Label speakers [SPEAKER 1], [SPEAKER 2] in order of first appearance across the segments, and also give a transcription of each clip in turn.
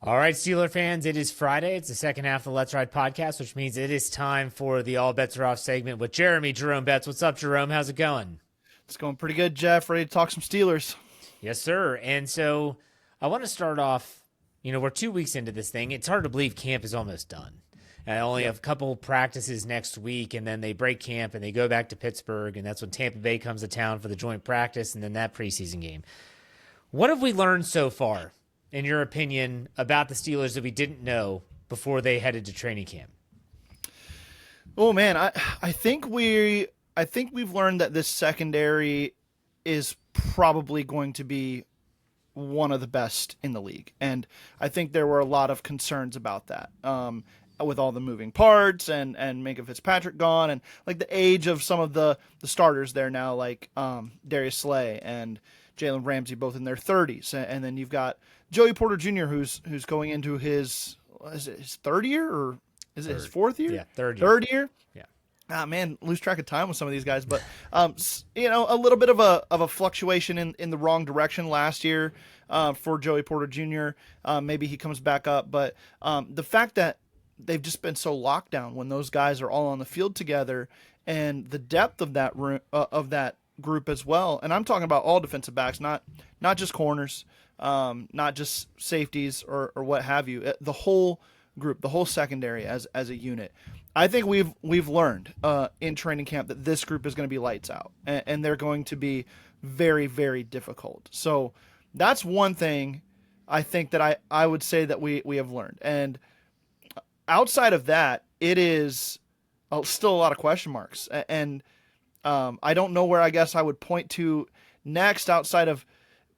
[SPEAKER 1] All right, Steeler fans, it is Friday. It's the second half of the Let's Ride podcast, which means it is time for the All Bets Are Off segment with Jerome Betz. What's up, Jerome? How's it going?
[SPEAKER 2] It's going pretty good, Jeff. Ready to talk some Steelers.
[SPEAKER 1] Yes, sir. And so I want to start off, we're 2 weeks into this thing. It's hard to believe camp is almost done. I only have a couple practices next week, and then they break camp and they go back to Pittsburgh, and that's when Tampa Bay comes to town for the joint practice and then that preseason game. What have we learned so far, in your opinion, about the Steelers that we didn't know before they headed to training camp?
[SPEAKER 2] Oh man, I think we've learned that this secondary is probably going to be one of the best in the league, and I think there were a lot of concerns about that. With all the moving parts and Minka Fitzpatrick gone, and like the age of some of the starters there now, like Darius Slay and Jalen Ramsey, both in their 30s, and then you've got Joey Porter Jr., who's going into his third year, or is it his fourth year?
[SPEAKER 1] Yeah, third year.
[SPEAKER 2] Third year.
[SPEAKER 1] Yeah.
[SPEAKER 2] Ah man, lose track of time with some of these guys, but a little bit of a fluctuation in the wrong direction last year for Joey Porter Jr. Maybe he comes back up, but the fact that they've just been so locked down when those guys are all on the field together, and the depth of that group as well. And I'm talking about all defensive backs, not just corners, not just safeties or what have you. The whole group, the whole secondary as a unit. I think we've learned in training camp that this group is going to be lights out, and they're going to be very, very difficult. So that's one thing I think that I would say that we have learned. And outside of that, it is still a lot of question marks. And I don't know where I guess I would point to next outside of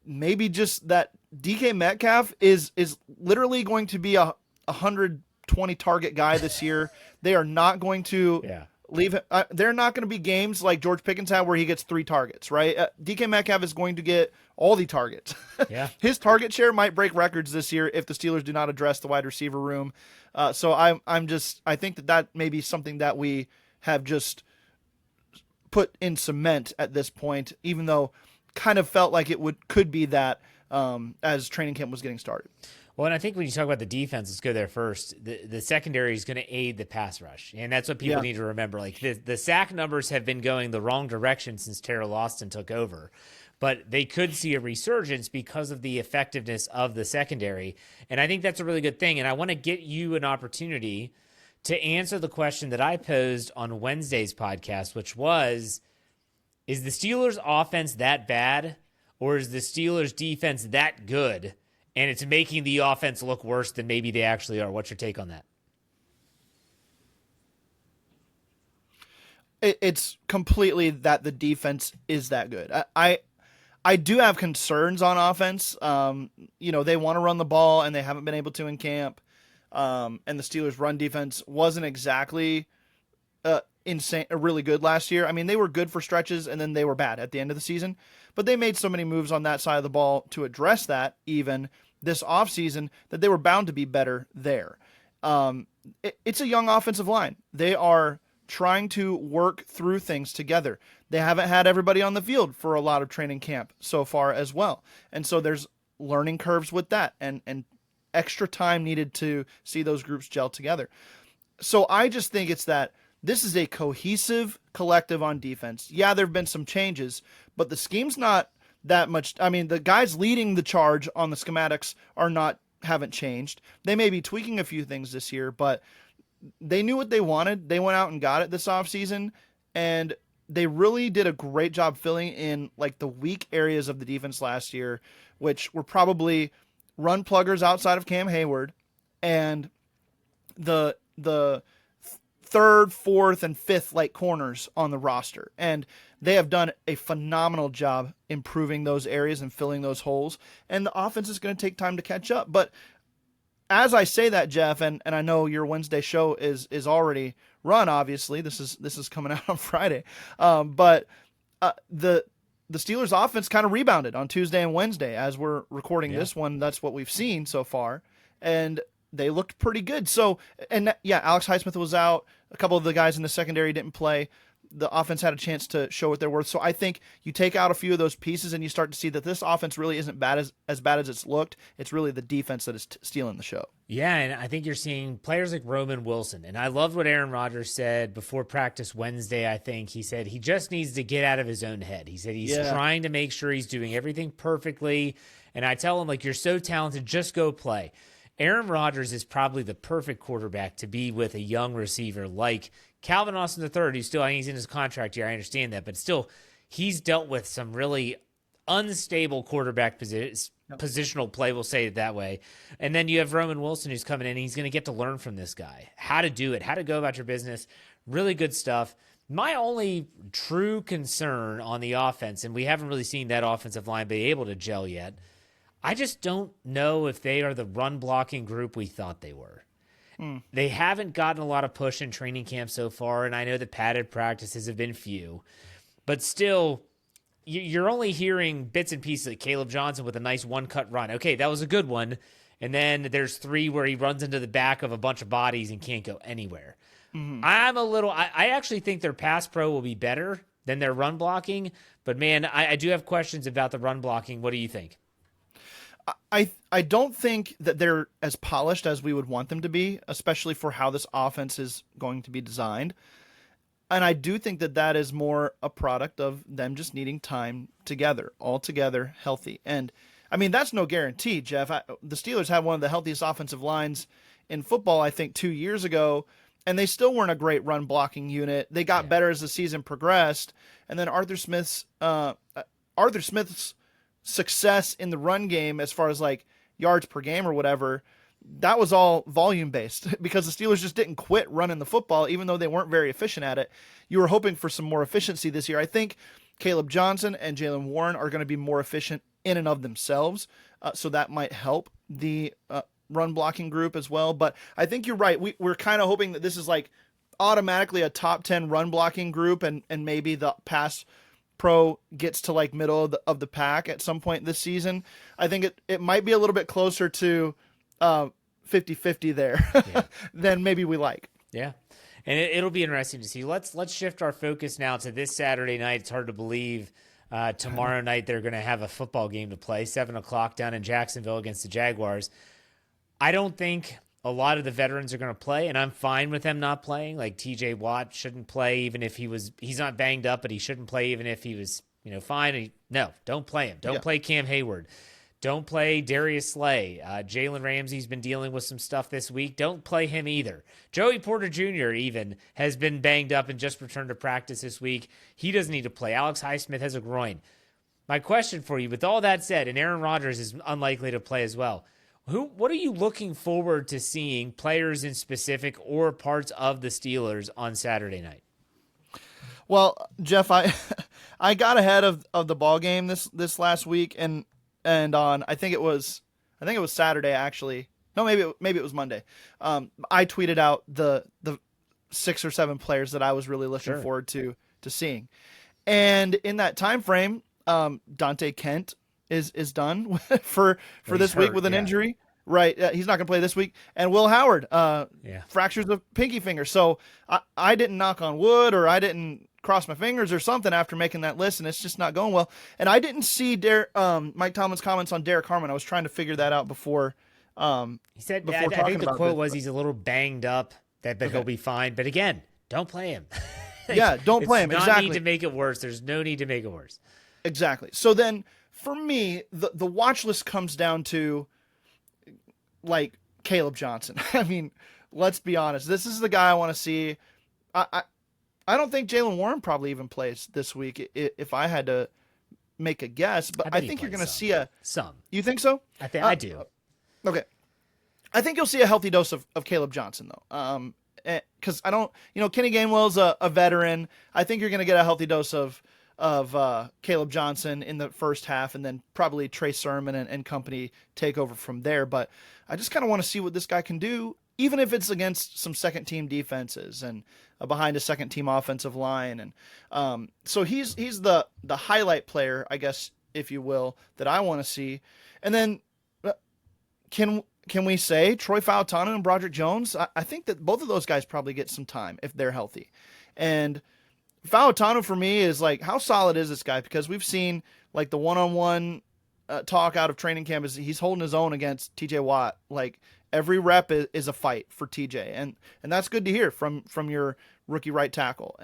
[SPEAKER 2] maybe just that DK Metcalf is literally going to be a 120 target guy this year. They are not going to leave him. They're not going to be games like George Pickens had where he gets 3 targets, right? DK Metcalf is going to get all the targets.
[SPEAKER 1] Yeah.
[SPEAKER 2] His target share might break records this year if the Steelers do not address the wide receiver room. So I think that may be something that we have just put in cement at this point, even though kind of felt like could be that as training camp was getting started.
[SPEAKER 1] Well, and I think when you talk about the defense, let's go there first. The secondary is going to aid the pass rush, and that's what people need to remember. Like the sack numbers have been going the wrong direction since Terrell Austin took over, but they could see a resurgence because of the effectiveness of the secondary, and I think that's a really good thing. And I want to get you an opportunity to answer the question that I posed on Wednesday's podcast, which was, is the Steelers' offense that bad, or is the Steelers' defense that good, and it's making the offense look worse than maybe they actually are? What's your take on that?
[SPEAKER 2] It's completely that the defense is that good. I do have concerns on offense. They want to run the ball, and they haven't been able to in camp. And the Steelers' run defense wasn't exactly really good last year. I mean, they were good for stretches, and then they were bad at the end of the season. But they made so many moves on that side of the ball to address that even this offseason that they were bound to be better there. It's a young offensive line. They are trying to work through things together. They haven't had everybody on the field for a lot of training camp so far as well. And so there's learning curves with that and extra time needed to see those groups gel together. So I just think it's that this is a cohesive collective on defense. Yeah, there have been some changes, but the scheme's not that much. I mean, the guys leading the charge on the schematics haven't changed. They may be tweaking a few things this year, but they knew what they wanted. They went out and got it this offseason, and they really did a great job filling in like the weak areas of the defense last year, which were probably run pluggers outside of Cam Hayward and the third, fourth, and fifth like corners on the roster. And they have done a phenomenal job improving those areas and filling those holes. And the offense is going to take time to catch up. But as I say that, Jeff, and I know your Wednesday show is already run, obviously. This is coming out on Friday. But the Steelers offense kind of rebounded on Tuesday and Wednesday as we're recording this one. That's what we've seen so far. And they looked pretty good. So, Alex Highsmith was out. A couple of the guys in the secondary didn't play. the offense had a chance to show what they're worth. So I think you take out a few of those pieces and you start to see that this offense really isn't as bad as it's looked. It's really the defense that is stealing the show.
[SPEAKER 1] Yeah, and I think you're seeing players like Roman Wilson. And I loved what Aaron Rodgers said before practice Wednesday, I think. He said he just needs to get out of his own head. He said he's trying to make sure he's doing everything perfectly. And I tell him, like, you're so talented, just go play. Aaron Rodgers is probably the perfect quarterback to be with a young receiver like Calvin Austin III, who's still, I think he's in his contract year. I understand that. But still, he's dealt with some really unstable quarterback positional play, we'll say it that way. And then you have Roman Wilson who's coming in, and he's going to get to learn from this guy, how to do it, how to go about your business. Really good stuff. My only true concern on the offense, and we haven't really seen that offensive line be able to gel yet, I just don't know if they are the run-blocking group we thought they were. They haven't gotten a lot of push in training camp so far, and I know the padded practices have been few. But still, you're only hearing bits and pieces like Caleb Johnson with a nice one-cut run. Okay, that was a good one. And then there's 3 where he runs into the back of a bunch of bodies and can't go anywhere. I actually think their pass pro will be better than their run blocking. But, man, I do have questions about the run blocking. What do you think?
[SPEAKER 2] I don't think that they're as polished as we would want them to be, especially for how this offense is going to be designed. And I do think that that is more a product of them just needing time together, all together, healthy. And, I mean, that's no guarantee, Jeff. The Steelers had one of the healthiest offensive lines in football, I think, 2 years ago, and they still weren't a great run-blocking unit. They got better as the season progressed. And then Arthur Smith's success in the run game as far as like yards per game or whatever, that was all volume based because the Steelers just didn't quit running the football, even though they weren't very efficient at it. You were hoping for some more efficiency this year. I think Caleb Johnson and Jaylen Warren are going to be more efficient in and of themselves. So that might help the run blocking group as well. But I think you're right. We're kind of hoping that this is like automatically a top 10 run blocking group and maybe the pass pro gets to like middle of the pack at some point this season. I think it might be a little bit closer to 50-50 there than maybe we like.
[SPEAKER 1] Yeah. And it'll be interesting to see. Let's shift our focus now to this Saturday night. It's hard to believe tomorrow night they're going to have a football game to play, 7:00 down in Jacksonville against the Jaguars. I don't think a lot of the veterans are going to play, and I'm fine with them not playing. Like TJ Watt shouldn't play even if he's not banged up, but he shouldn't play even if he was, fine. No, don't play him. Don't play Cam Hayward. Don't play Darius Slay. Jalen Ramsey's been dealing with some stuff this week. Don't play him either. Joey Porter Jr. even has been banged up and just returned to practice this week. He doesn't need to play. Alex Highsmith has a groin. My question for you, with all that said, and Aaron Rodgers is unlikely to play as well, what are you looking forward to seeing, players in specific or parts of the Steelers on Saturday night?
[SPEAKER 2] Well, Jeff, I got ahead of the ball game this last week and on I think it was Saturday actually. No, maybe it was Monday. I tweeted out the 6 or 7 players that I was really looking forward to seeing. And in that time frame, Dante Kent is done for this week with an injury. Right. He's not going to play this week. And Will Howard fractures the pinky finger. So I didn't knock on wood or I didn't cross my fingers or something after making that list, and it's just not going well. And I didn't see Mike Tomlin's comments on Derek Harmon. I was trying to figure that out before.
[SPEAKER 1] He said, I think the quote was he's a little banged up, but he'll be fine. But again, don't play him.
[SPEAKER 2] Don't play him. Exactly.
[SPEAKER 1] No need to make it worse. There's no need to make it worse.
[SPEAKER 2] Exactly. So then for me, the watch list comes down to like Caleb Johnson. I mean, let's be honest. This is the guy I want to see. I don't think Jaylen Warren probably even plays this week if I had to make a guess, but I think you're going to see
[SPEAKER 1] some.
[SPEAKER 2] You think so?
[SPEAKER 1] I do.
[SPEAKER 2] Okay. I think you'll see a healthy dose of Caleb Johnson though. Cause I don't, Kenny Gainwell's a veteran. I think you're going to get a healthy dose of Caleb Johnson in the first half, and then probably Trey Sermon and company take over from there. But I just kind of want to see what this guy can do, even if it's against some second team defenses and behind a second team offensive line. And so he's the highlight player, I guess, if you will, that I want to see. And then can we say Troy Fautanu and Broderick Jones? I think that both of those guys probably get some time if they're healthy. And Fautanu for me is like, how solid is this guy? Because we've seen like the one-on-one talk out of training camp is he's holding his own against TJ Watt. Like every rep is a fight for TJ, and that's good to hear from your rookie right tackle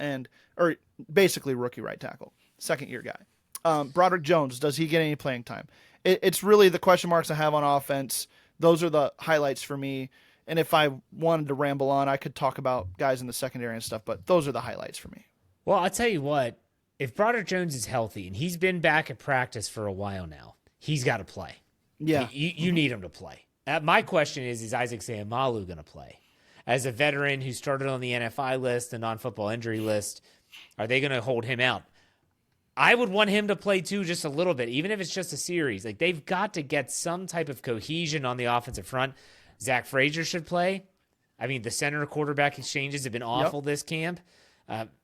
[SPEAKER 2] or basically rookie right tackle, second year guy. Broderick Jones, does he get any playing time? It's really the question marks I have on offense. Those are the highlights for me. And if I wanted to ramble on, I could talk about guys in the secondary and stuff, but those are the highlights for me.
[SPEAKER 1] Well, I'll tell you what, if Broderick Jones is healthy and he's been back at practice for a while now, he's got to play.
[SPEAKER 2] Yeah.
[SPEAKER 1] You need him to play. My question is Isaac Seumalo going to play? As a veteran who started on the NFI list, the non-football injury list, are they going to hold him out? I would want him to play too, just a little bit, even if it's just a series. Like, they've got to get some type of cohesion on the offensive front. Zach Frazier should play. I mean, the center quarterback exchanges have been awful this camp.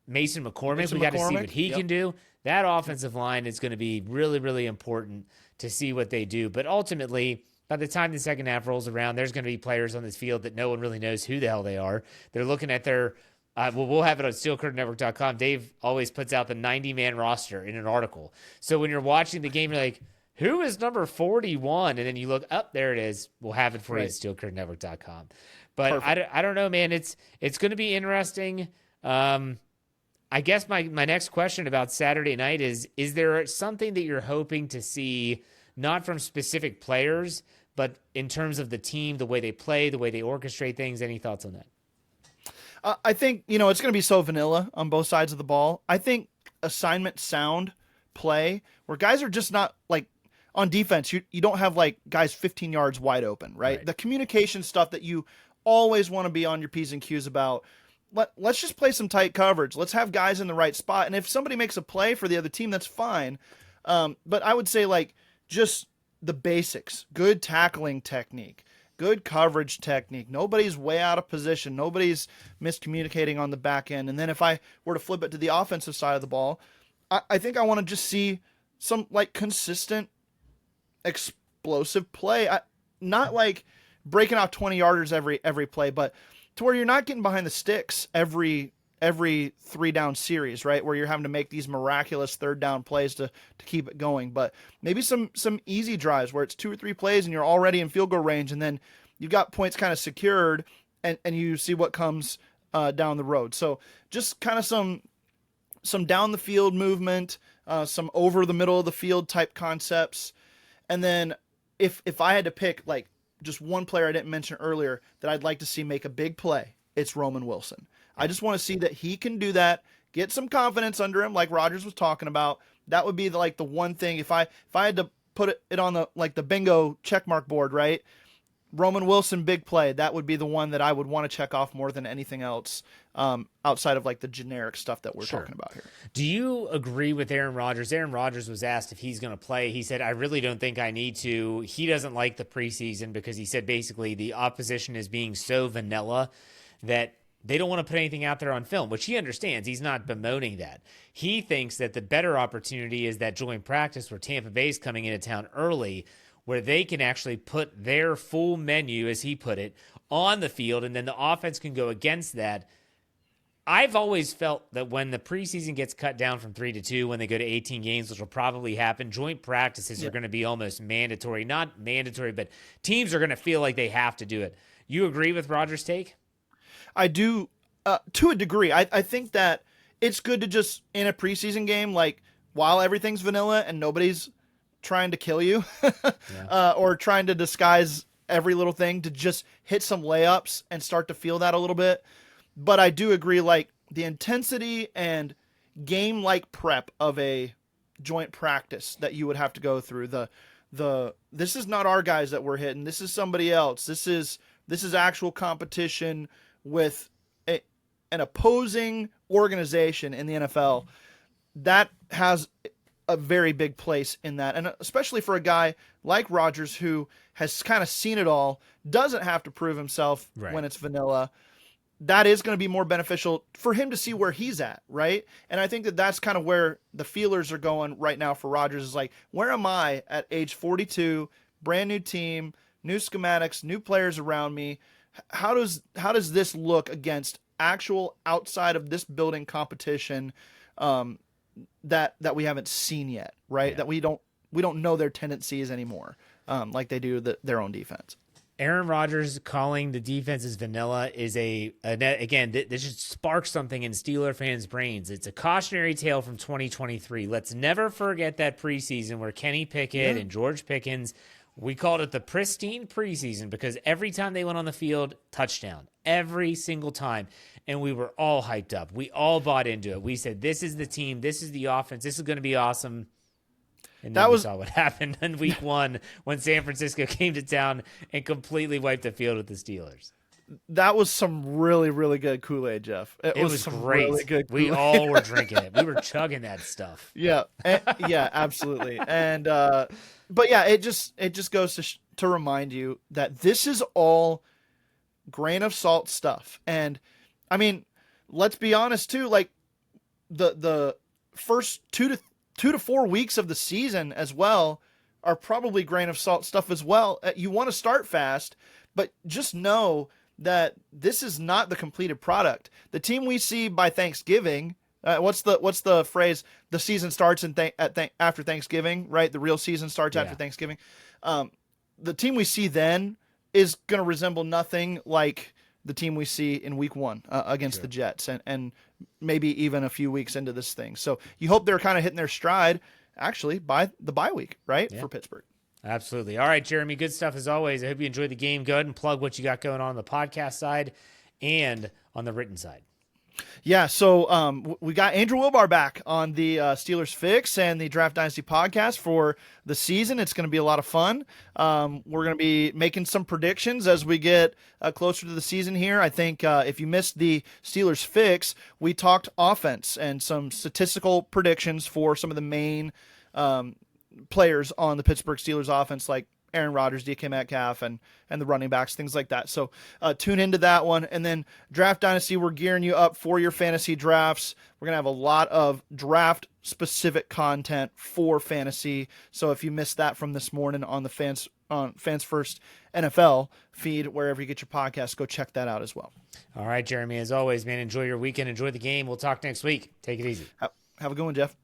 [SPEAKER 1] Mason McCormick, we got to see what he can do. That offensive line is going to be really, really important to see what they do. But ultimately, by the time the second half rolls around, there's going to be players on this field that no one really knows who the hell they are. They're looking at their we'll have it on SteelCurtainNetwork.com. Dave always puts out the 90-man roster in an article. So when you're watching the game, you're like, who is number 41? And then you look up, there it is. We'll have it for you at SteelCurtainNetwork.com. But I don't know, man. It's going to be interesting. I guess my next question about Saturday night is there something that you're hoping to see, not from specific players, but in terms of the team, the way they play, the way they orchestrate things? Any thoughts on that?
[SPEAKER 2] I think, it's going to be so vanilla on both sides of the ball. I think assignment sound play where guys are just not like on defense. You don't have like guys 15 yards wide open, right? The communication stuff that you always want to be on your P's and Q's about. Let's just play some tight coverage. Let's have guys in the right spot. And if somebody makes a play for the other team, that's fine. But I would say like just the basics, good tackling technique, good coverage technique. Nobody's way out of position. Nobody's miscommunicating on the back end. And then if I were to flip it to the offensive side of the ball, I think I want to just see some like consistent, explosive play. Not like breaking out 20-yarders every play, but to where you're not getting behind the sticks every 3-down series, right? Where you're having to make these miraculous 3rd-down plays to keep it going. But maybe some easy drives where it's 2 or 3 plays and you're already in field goal range, and then you've got points kind of secured, and you see what comes down the road. So just kind of some down the field movement, some over the middle of the field type concepts. And then if I had to pick like just one player I didn't mention earlier that I'd like to see make a big play, it's Roman Wilson. I just want to see that he can do that, get some confidence under him, like Rodgers was talking about. That would be the one thing. If I had to put it on the bingo checkmark board, right? Roman Wilson, big play. That would be the one that I would want to check off more than anything else, outside of like the generic stuff that we're talking about here.
[SPEAKER 1] Do you agree with Aaron Rodgers? Aaron Rodgers was asked if he's going to play. He said, I really don't think I need to. He doesn't like the preseason because he said basically the opposition is being so vanilla that they don't want to put anything out there on film, which he understands. He's not bemoaning that. He thinks that the better opportunity is that joint practice where Tampa Bay's coming into town early, where they can actually put their full menu, as he put it, on the field, and then the offense can go against that. I've always felt that when the preseason gets cut down from 3 to 2, when they go to 18 games, which will probably happen, joint practices are going to be almost mandatory. Not mandatory, but teams are going to feel like they have to do it. You agree with Rodgers' take?
[SPEAKER 2] I do, to a degree. I think that it's good to just, in a preseason game, like, while everything's vanilla and nobody's trying to kill you or trying to disguise every little thing, to just hit some layups and start to feel that a little bit. But I do agree, like, the intensity and game-like prep of a joint practice that you would have to go through, this is not our guys that we're hitting, this is somebody else, this is actual competition with an opposing organization in the NFL, that has a very big place in that. And especially for a guy like Rodgers, who has kind of seen it all, doesn't have to prove himself when it's vanilla. That is going to be more beneficial for him to see where he's at, right? And I think that that's kind of where the feelers are going right now for Rodgers, is like, where am I at age 42, brand new team, new schematics, new players around me? How does this look against actual outside of this building competition that we haven't seen yet, right?
[SPEAKER 1] Yeah.
[SPEAKER 2] That we don't know their tendencies anymore, like they do their own defense.
[SPEAKER 1] Aaron Rodgers calling the defenses vanilla is again, this should spark something in Steeler fans' brains. It's a cautionary tale from 2023. Let's never forget that preseason where Kenny Pickett and George Pickens, we called it the pristine preseason because every time they went on the field, touchdown. Every single time. And we were all hyped up. We all bought into it. We said, this is the team. This is the offense. This is going to be awesome. And then we saw what happened in week 1 when San Francisco came to town and completely wiped the field with the Steelers.
[SPEAKER 2] That was some really, really good Kool-Aid, Jeff. It was
[SPEAKER 1] great.
[SPEAKER 2] Really good
[SPEAKER 1] we
[SPEAKER 2] Kool-Aid.
[SPEAKER 1] all were drinking it. We were chugging that stuff.
[SPEAKER 2] Yeah, yeah, absolutely. And but yeah, it just goes to remind you that this is all grain of salt stuff. And I mean, let's be honest too. Like the first 2 to 4 weeks of the season as well are probably grain of salt stuff as well. You want to start fast, but just know that this is not the completed product. The team we see by Thanksgiving, what's the phrase? The season starts after Thanksgiving, right? The real season starts after Thanksgiving. The team we see then is going to resemble nothing like the team we see in week 1 against the Jets and maybe even a few weeks into this thing. So you hope they're kind of hitting their stride actually by the bye week, right? For Pittsburgh.
[SPEAKER 1] Absolutely. All right, Jeremy, good stuff as always. I hope you enjoyed the game. Go ahead and plug what you got going on the podcast side and on the written side.
[SPEAKER 2] Yeah, so we got Andrew Wilbar back on the Steelers Fix and the Draft Dynasty podcast for the season. It's going to be a lot of fun. We're going to be making some predictions as we get closer to the season here. I think if you missed the Steelers Fix, we talked offense and some statistical predictions for some of the main players on the Pittsburgh Steelers offense, like Aaron Rodgers, DK Metcalf, and the running backs, things like that. So tune into that one. And then Draft Dynasty, we're gearing you up for your fantasy drafts. We're going to have a lot of draft-specific content for fantasy. So if you missed that from this morning on the Fans First NFL feed, wherever you get your podcast, go check that out as well.
[SPEAKER 1] All right, Jeremy, as always, man, enjoy your weekend. Enjoy the game. We'll talk next week. Take it easy.
[SPEAKER 2] Have a good one, Jeff.